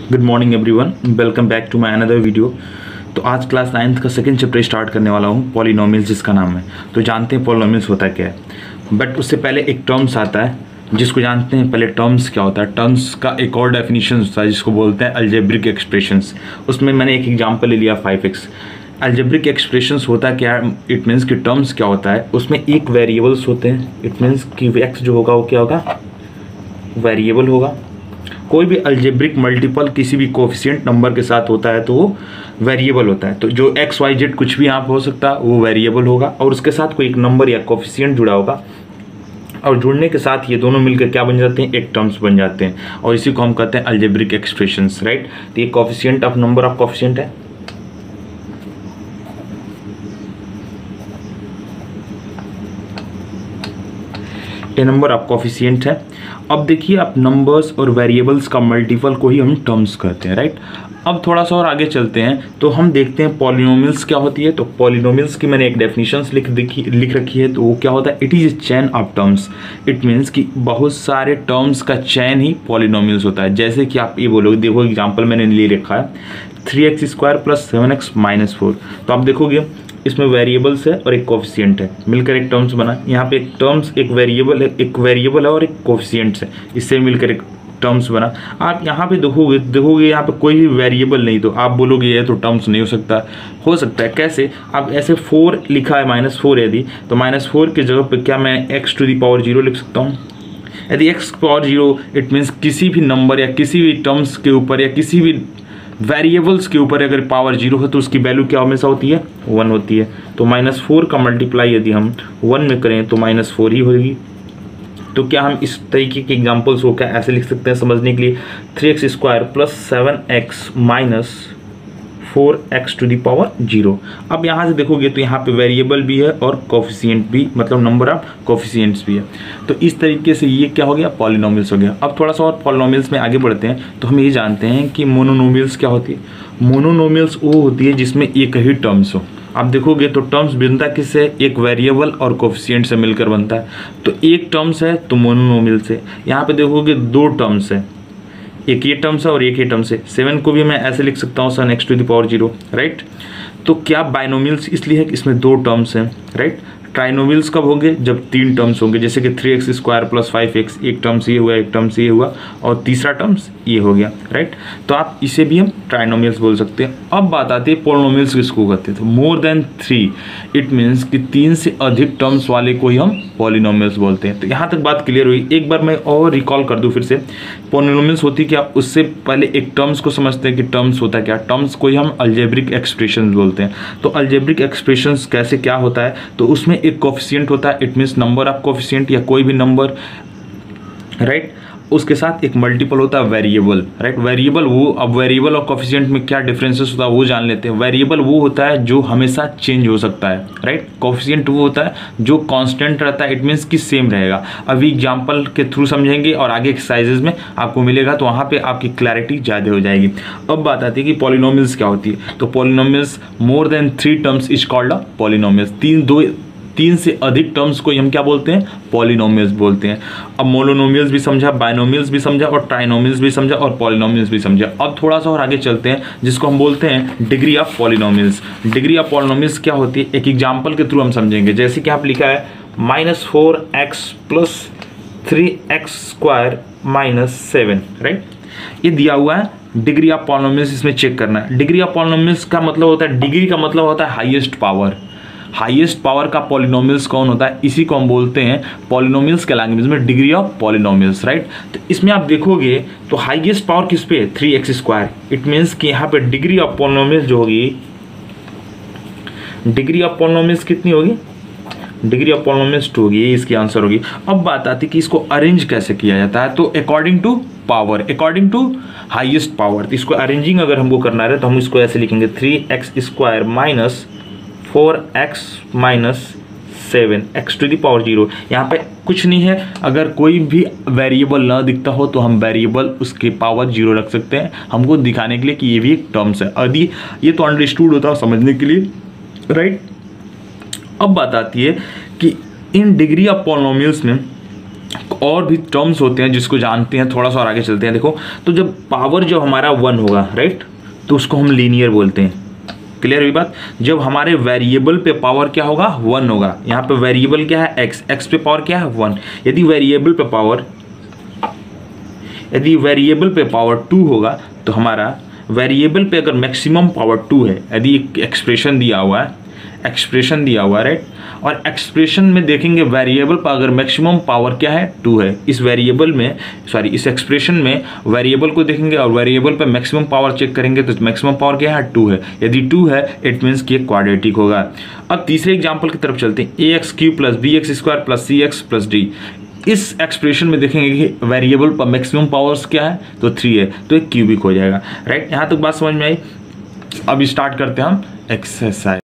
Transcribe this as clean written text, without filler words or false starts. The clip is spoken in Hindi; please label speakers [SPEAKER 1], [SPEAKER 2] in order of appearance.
[SPEAKER 1] Good morning everyone, welcome back to my another video. तो आज क्लास 9th का सेकंड चैप्टर स्टार्ट करने वाला हूँ, पॉलिनोमियल्स जिसका नाम है। तो जानते हैं पॉलिनोमियल्स होता क्या है, बट उससे पहले एक टर्म्स आता है जिसको जानते हैं। पहले टर्म्स क्या होता है, टर्म्स का एक और डेफिनेशन होता है जिसको बोलते हैं अलजेब्रिक एक्सप्रेशंस। उसमें मैंने एक एग्जाम्पल ले लिया 5x। अलजेब्रिक एक्सप्रेशंस होता क्या है, इट मीन्स कि टर्म्स क्या होता है, उसमें एक वेरिएबल्स होते हैं। इट मीन्स कि x जो होगा वो क्या होगा, वेरिएबल होगा। कोई भी अलजेब्रिक मल्टीपल किसी भी कोफिशिएंट नंबर के साथ होता है तो वो वेरिएबल होता है। तो जो एक्स वाई जेड कुछ भी यहाँ पे हो सकता है वो वेरिएबल होगा, और उसके साथ कोई एक नंबर या कोफिशिएंट जुड़ा होगा, और जुड़ने के साथ ये दोनों मिलकर क्या बन जाते हैं, एक टर्म्स बन जाते हैं, और इसी को हम कहते हैं अलजेब्रिक एक्सप्रेशंस, राइट। तो ये coefficient of number of coefficient है। ये नंबर ऑफ कोफिशिएंट है। अब देखिए, आप नंबर्स और वेरिएबल्स का मल्टीपल को ही हम टर्म्स कहते हैं, राइट। अब थोड़ा सा और आगे चलते हैं तो हम देखते हैं पॉलिनोमियल्स क्या होती है। तो पॉलिनोमियल्स की मैंने एक डेफिनेशंस लिख रखी है। तो वो क्या होता है, it is a chain of terms. It means कि बहुत सारे टर्म्स का चैन ही पॉलिनोमियल्स होता है। जैसे कि आप ये बोलोगे, देखो एग्जाम्पल मैंने ले रखा है 3x² + 7x - 4। तो आप देखोगे इसमें वेरिएबल्स है और एक कोफिशिएंट है, मिलकर एक टर्म्स बना। यहाँ पे एक टर्म्स, एक वेरिएबल है और एक कोफिशिएंट्स है, इससे मिलकर एक टर्म्स बना। आप यहाँ पे देखोगे यहाँ पे कोई भी वेरिएबल नहीं, तो आप बोलोगे ये तो टर्म्स नहीं हो सकता है। कैसे, आप ऐसे 4 लिखा है -4, यदि तो -4 की जगह पे क्या मैं x⁴ लिख सकता हूँ। यदि x⁴, इट मीन्स किसी भी नंबर या किसी भी टर्म्स के ऊपर या किसी भी वेरिएबल्स के ऊपर अगर पावर 0 है तो उसकी वैल्यू क्या हमेशा होती है, 1 होती है। तो -4 का मल्टीप्लाई यदि हम 1 में करें तो -4 ही होगी। तो क्या हम इस तरीके के एग्जांपल्स को क्या ऐसे लिख सकते हैं समझने के लिए, 3x² + 7x - 4x⁴। अब यहाँ से देखोगे तो यहाँ पे वेरिएबल भी है और कोफिशिएंट भी, मतलब नंबर ऑफ कोफिशिएंट्स भी है। तो इस तरीके से ये क्या हो गया, पॉलिनोमियल्स हो गया। अब थोड़ा सा और पॉलिनोमियल्स में आगे बढ़ते हैं तो हम ये जानते हैं कि मोनोनोमियल्स क्या होती है। मोनोनोमियल्स वो होती है जिसमें एक ही टर्म्स हो। आप देखोगे तो टर्म्स बनता किससे, एक वेरिएबल और कोफिशिएंट से मिलकर बनता है। तो एक टर्म्स है तो मोनोनोमियल्स है। यहाँ पे देखोगे 2 टर्म्स है, एक ये टर्म्स है और एक ये टर्म्स है। 7 को भी मैं ऐसे लिख सकता हूँ sin x⁴, राइट। तो क्या बाइनोमियल्स इसलिए है कि इसमें 2 टर्म्स हैं, राइट। ट्राइनोमियल्स कब होंगे, जब 3 टर्म्स होंगे, जैसे कि 3x² + 5x, एक टर्म्स ये हुआ, एक टर्म्स ये हुआ, और तीसरा टर्म्स ये हो गया, राइट। तो आप इसे भी हम ट्राइनोमियल्स बोल सकते हैं। अब बात आती है पॉलिनोमियल्स किसको कहते हैं। तो मोर देन 3, इट मीन्स कि 3 से अधिक टर्म्स वाले को ही हम पॉलिनोमियल्स बोलते हैं। तो यहाँ तक बात क्लियर हुई। एक बार मैं और रिकॉल कर दूँ फिर से, पॉलिनोमियल्स होती क्या, उससे पहले एक टर्म्स को समझते हैं कि टर्म्स होता क्या। टर्म्स को ही हम अलजेब्रिक एक्सप्रेशंस बोलते हैं। तो अलजेब्रिक एक्सप्रेशंस कैसे क्या होता है, तो उसमें एक कोफिशिएंट होता है, it means number of coefficient या कोई भी नंबर, राइट। उसके साथ एक मल्टीपल होता है वेरिएबल, राइट। वेरिएबल वो, अब वेरिएबल और कोफिशिएंट में क्या डिफरेंसेस होता है वो जान लेते हैं। वेरिएबल वो होता है जो हमेशा चेंज हो सकता है, राइट। कोफिशिएंट वो होता है जो कांस्टेंट रहता है, इट मीन्स कि सेम रहेगा। अभी एग्जांपल के थ्रू समझेंगे और आगे एक्सरसाइजेज में आपको मिलेगा, तो वहाँ पे आपकी क्लैरिटी ज़्यादा हो जाएगी। अब बात आती है कि पॉलिनोमियल्स क्या होती है। तो polynomials more than 3 terms is called a polynomials. 3 से अधिक टर्म्स को हम क्या बोलते हैं, पॉलिनोमियल्स बोलते हैं। अब मोनोनोमियल्स भी समझा, बाइनोमियल्स भी समझा, और ट्राइनोमियल्स भी समझा, और पॉलिनोमियल्स भी समझा। अब थोड़ा सा और आगे चलते हैं जिसको हम बोलते हैं degree of polynomials. Degree of polynomials क्या होती है, एक एग्जाम्पल के थ्रू हम समझेंगे। जैसे कि आप लिखा है -4x + 3x² - 7, राइट। ये दिया हुआ है डिग्री ऑफ पॉलिनोमियल्स, इसमें चेक करना है। डिग्री ऑफ पॉलिनोमियल्स का मतलब होता है, डिग्री का मतलब होता है हाईएस्ट पावर। हाईएस्ट पावर का पॉलिनोमियल्स कौन होता है, इसी को हम बोलते हैं पॉलिनोमियल्स के लैंग्वेज में डिग्री ऑफ पॉलिनोमियल्स, राइट। तो इसमें आप देखोगे तो हाईएस्ट पावर किस पे, 3x²। इट मीन्स कि यहाँ पे डिग्री ऑफ पॉलिनोमियल्स जो होगी, डिग्री ऑफ पॉलिनोमियल्स कितनी होगी, डिग्री ऑफ पॉलिनोमियल्स 2 होगी, ये इसकी आंसर होगी। अब बात आती है कि इसको अरेंज कैसे किया जाता है। तो according to power, according to highest power. तो इसको अरेंजिंग अगर हमको करना है तो हम इसको ऐसे लिखेंगे, 3x² - 4x - 7 x⁴। यहाँ पे कुछ नहीं है, अगर कोई भी वेरिएबल ना दिखता हो तो हम वेरिएबल उसके पावर 0 रख सकते हैं, हमको दिखाने के लिए कि ये भी एक टर्म्स है। यदि ये तो अंडरस्टूड होता है समझने के लिए, राइट। अब बात आती है कि इन डिग्री ऑफ पॉलिनोमियल्स में और भी टर्म्स होते हैं जिसको जानते हैं, थोड़ा सा और आगे चलते हैं। देखो, तो जब पावर जो हमारा 1 होगा, राइट, तो उसको हम लीनियर बोलते हैं। क्लियर हुई बात? जब हमारे वेरिएबल पे पावर क्या होगा, 1 होगा। यहाँ पे वेरिएबल क्या है, x, x पे पावर क्या है, 1। यदि वेरिएबल पे पावर 2 होगा तो हमारा वेरिएबल पे अगर मैक्सिमम पावर 2 है, यदि एक एक्सप्रेशन दिया हुआ है, राइट, और एक्सप्रेशन में देखेंगे वेरिएबल पर अगर मैक्सिमम पावर क्या है, 2 है, इस इस एक्सप्रेशन में वेरिएबल को देखेंगे और वेरिएबल पर मैक्सिमम पावर चेक करेंगे तो मैक्सिमम पावर क्या है, 2 है। यदि 2 है इट मीन्स कि क्वाड्रेटिक होगा। अब तीसरे एग्जाम्पल की तरफ चलते हैं, ax³ + bx² + cx + d। इस एक्सप्रेशन में देखेंगे कि वेरिएबल पर मैक्सिमम पावर्स क्या है, तो 3 है, तो एक क्यूबिक हो जाएगा। राइट, यहाँ तक बात समझ में आई। अब स्टार्ट करते हैं हम एक्सरसाइज।